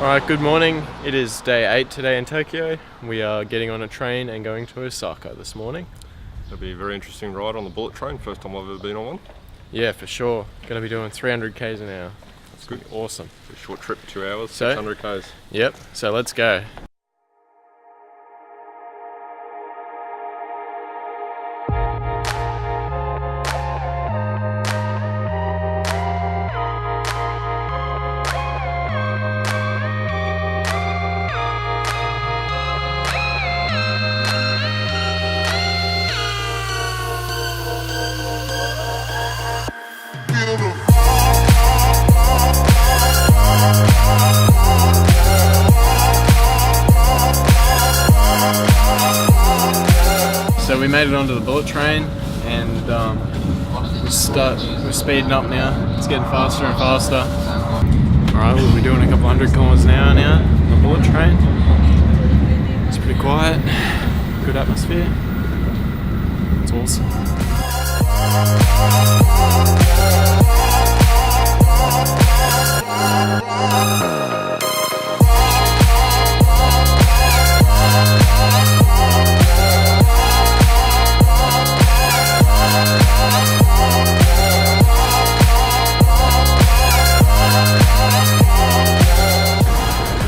Alright, good morning. It is day 8 today in Tokyo. We are getting on a train and going to Osaka this morning. It'll be a very interesting ride on the bullet train, first time I've ever been on one. Yeah, for sure. Gonna be doing 300 k's an hour. That's good. Awesome. A short trip, 2 hours, 600 k's. Yep, so let's go. So we made it onto the bullet train and we're speeding up now. It's getting faster and faster. Alright, we'll be doing a couple 100 kilometers an hour now on the bullet train. It's pretty quiet, good atmosphere. It's awesome.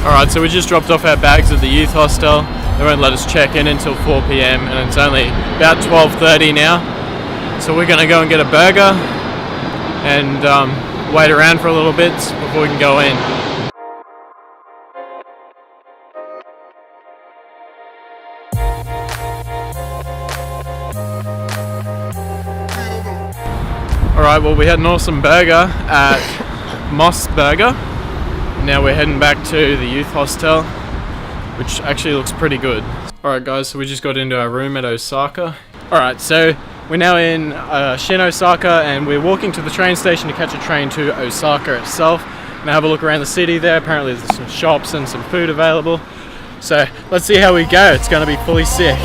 Alright, so we just dropped off our bags at the youth hostel. They won't let us check in until 4 PM and it's only about 12:30 now. So we're gonna go and get a burger and wait around for a little bit before we can go in. Alright, well we had an awesome burger at Moss Burger. Now we're heading back to the youth hostel, which actually looks pretty good. Alright guys, so we just got into our room at Osaka. Alright, so we're now in Shin Osaka and we're walking to the train station to catch a train to Osaka itself. And have a look around the city there. Apparently there's some shops and some food available. So let's see how we go. It's going to be fully sick.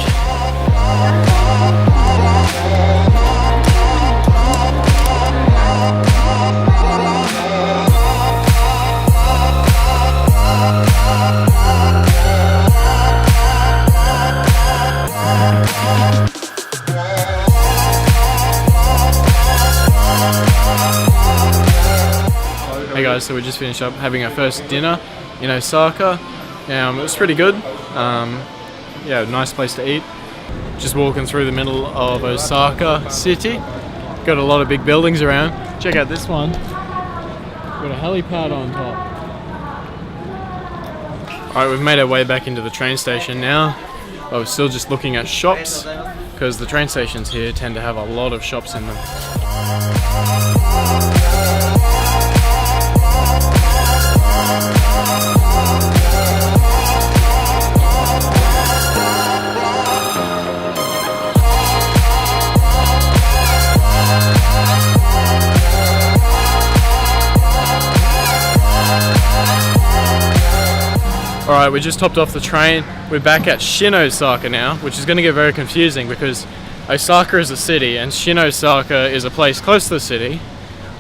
Hey guys, so we just finished up having our first dinner in Osaka. It was pretty good. Yeah, nice place to eat. Just walking through the middle of Osaka city. Got a lot of big buildings around. Check out this one. Got a helipad on top. Alright, we've made our way back into the train station now. But we're still just looking at shops because the train stations here tend to have a lot of shops in them. Alright, we just hopped off the train. We're back at Shin Osaka now, which is going to get very confusing because Osaka is a city and Shin Osaka is a place close to the city,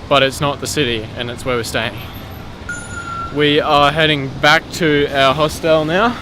but it's not the city and it's where we're staying. We are heading back to our hostel now.